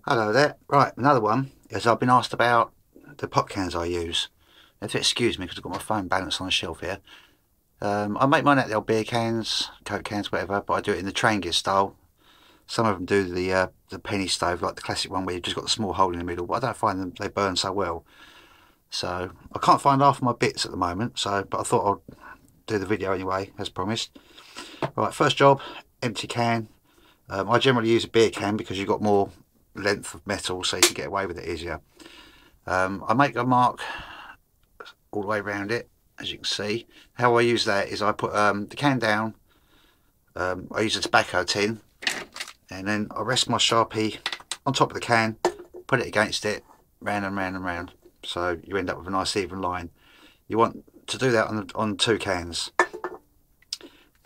Hello there. Right, another one is I've been asked about the pop cans I use. If you excuse me, because I've got my phone balanced on the shelf here. I make mine out of the old beer cans, Coke cans, whatever, but I do it in the trangia style. Some of them do the penny stove, like the classic one where you've just got the small hole in the middle, but I don't find them, they burn so well. So I can't find half of my bits at the moment, but I thought I'd do the video anyway, as promised. Right, first job, empty can. I generally use a beer can because you've got more length of metal, so you can get away with it easier. I make a mark all the way around it, as you can see. How I use that is I put the can down, I use a tobacco tin, and then I rest my Sharpie on top of the can, put it against it, round and round and round, so you end up with a nice even line. You want to do that on two cans.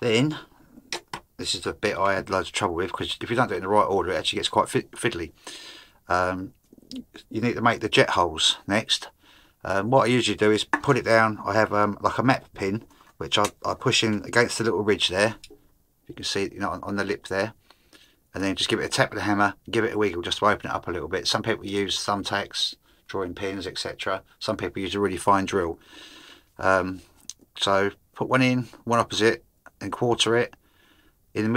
Then, this is the bit I had loads of trouble with, because if you don't do it in the right order, it actually gets quite fiddly. You need to make the jet holes next. What I usually do is put it down. I have like a map pin, which I push in against the little ridge there. You can see it, on the lip there, and then just give it a tap with the hammer, give it a wiggle just to open it up a little bit. Some people use thumbtacks, drawing pins, etc. Some people use a really fine drill. So put one in, one opposite, and quarter it in the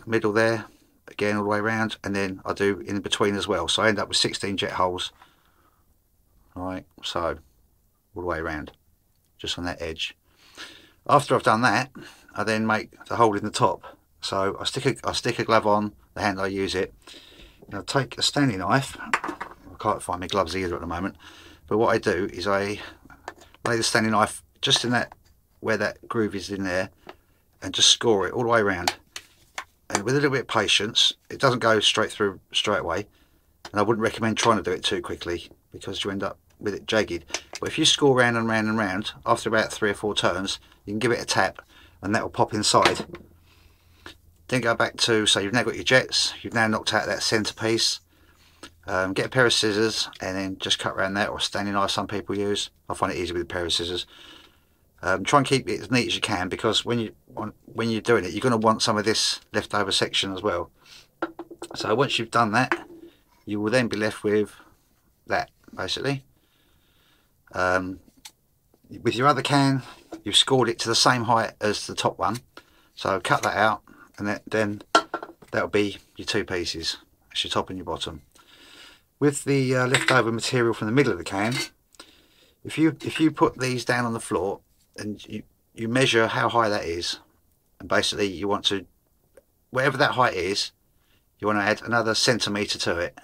middle there, again all the way around, and then I do in between as well. So I end up with 16 jet holes. Right, so all the way around, just on that edge. After I've done that, I then make the hole in the top. So I stick a glove on the hand I use it. And I'll take a Stanley knife. I can't find my gloves either at the moment. But what I do is I lay the Stanley knife just in that, where that groove is in there, and just score it all the way around. And with a little bit of patience, it doesn't go straight through straight away. And I wouldn't recommend trying to do it too quickly, because you end up with it jagged. But if you score round and round and round, after about 3 or 4 turns, you can give it a tap and that will pop inside. Then go back to, so you've now got your jets, you've now knocked out that centerpiece. Get a pair of scissors and then just cut around that, or a Stanley knife some people use. I find it easy with a pair of scissors. Try and keep it as neat as you can, because when you're doing it, you're going to want some of this leftover section as well. So once you've done that, you will then be left with that, basically. With your other can, you've scored it to the same height as the top one, so cut that out, and then that'll be your two pieces. That's your top and your bottom. With the leftover material from the middle of the can, if you put these down on the floor and you measure how high that is, and basically you want to, whatever that height is, you want to add another centimetre to it.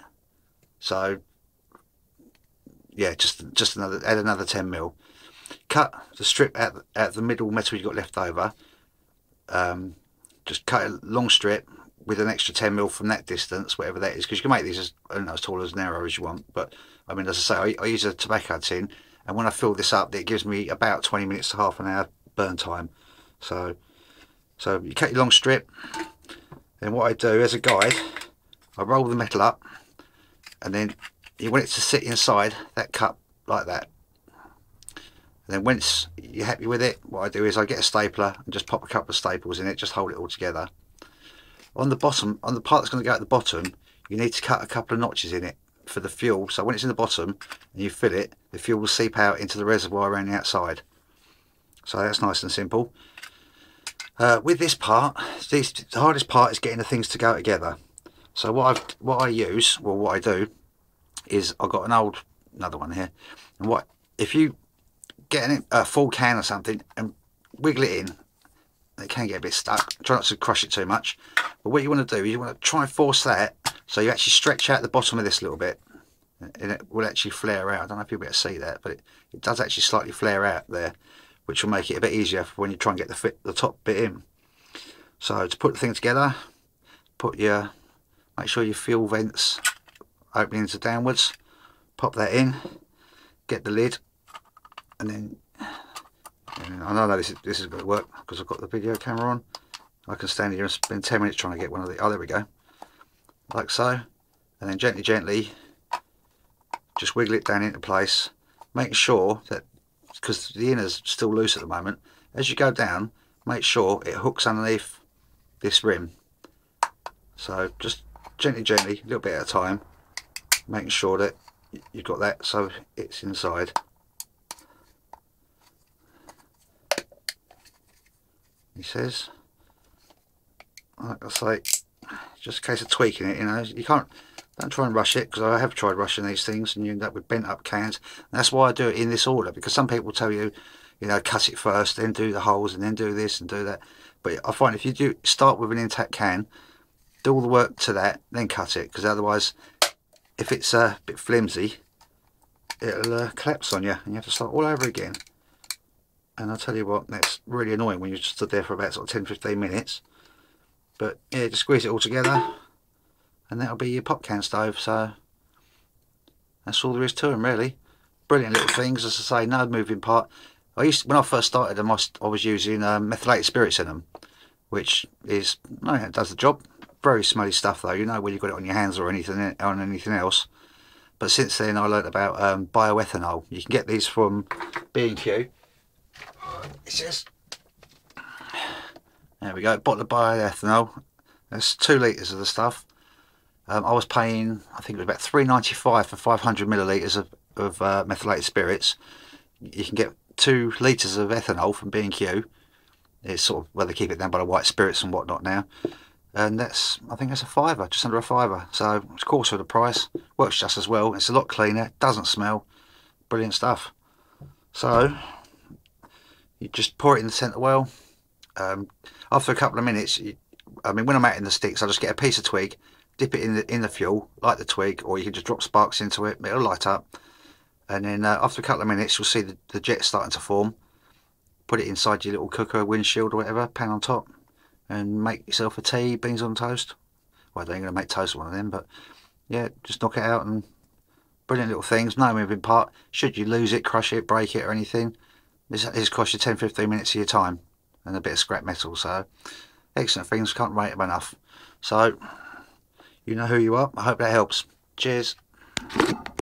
So yeah, just add another 10mm. Cut the strip at the middle metal you've got left over. Just cut a long strip with an extra 10mm from that distance, whatever that is, because you can make these as, I don't know, as tall as narrow as you want. But I mean, as I say, I use a tobacco tin, and when I fill this up, it gives me about 20 minutes to half an hour burn time. So you cut your long strip. Then what I do as a guide, I roll the metal up, and then you want it to sit inside that cup like that. And then once you're happy with it, what I do is I get a stapler and just pop a couple of staples in it, just hold it all together. On the bottom, on the part that's going to go at the bottom, you need to cut a couple of notches in it for the fuel. So when it's in the bottom and you fill it, the fuel will seep out into the reservoir around the outside. So that's nice and simple. With this part, the hardest part is getting the things to go together. So what I do is I've got another one here, and if you get a full can or something and wiggle it in, it can get a bit stuck. Try not to crush it too much, but what you want to do is you want to try and force that so you actually stretch out the bottom of this a little bit, and it will actually flare out. I don't know if you'll be able to see that, but it does actually slightly flare out there, which will make it a bit easier for when you try and get the top bit in. So to put the thing together, make sure your fuel vents opening into downwards, pop that in, get the lid, and then I know this is going to work because I've got the video camera on. I can stand here and spend 10 minutes trying to get one of the, oh there we go, like so, and then gently just wiggle it down into place, making sure that, because the inner's still loose at the moment, as you go down, make sure it hooks underneath this rim. So just gently, a little bit at a time, making sure that you've got that so it's inside. He says, like I say, just a case of tweaking it, you know. You can't, don't try and rush it, because I have tried rushing these things and you end up with bent up cans. And that's why I do it in this order, because some people tell you, you know, cut it first, then do the holes, and then do this and do that. But I find if you do start with an intact can, do all the work to that, then cut it, because otherwise, if it's a bit flimsy, it'll collapse on you and you have to start all over again. And I'll tell you what, that's really annoying when you just stood there for about sort of 10-15 minutes. But yeah, just squeeze it all together and that'll be your pop can stove. So that's all there is to them, really. Brilliant little things, as I say, no moving part. When I first started them, I was using methylated spirits in them, which is, no, it does the job. Very smelly stuff though, you know, when you've got it on your hands or anything else. But since then I learnt about bioethanol. You can get these from B&Q. It says, there we go, bottle of bioethanol. That's 2 litres of the stuff. I was paying, I think it was about £3.95 for 500 millilitres of methylated spirits. You can get 2 litres of ethanol from B&Q. It's sort of where they keep it down by the white spirits and whatnot now. And that's, I think that's £5, just under £5. So it's a quarter of the price. Works just as well. It's a lot cleaner, doesn't smell. Brilliant stuff. So you just pour it in the centre well. After a couple of minutes, I mean, when I'm out in the sticks, I just get a piece of twig, dip it in the fuel, light the twig, or you can just drop sparks into it, it'll light up. And then after a couple of minutes, you'll see the jet starting to form. Put it inside your little cooker, windshield or whatever, pan on top, and make yourself a tea, beans on toast. Well, I ain't going to make toast with one of them, but yeah, just knock it out. And brilliant little things, no moving part. Should you lose it, crush it, break it or anything, this costs you 10-15 minutes of your time and a bit of scrap metal. So excellent things, can't rate them enough. So you know who you are. I hope that helps. Cheers.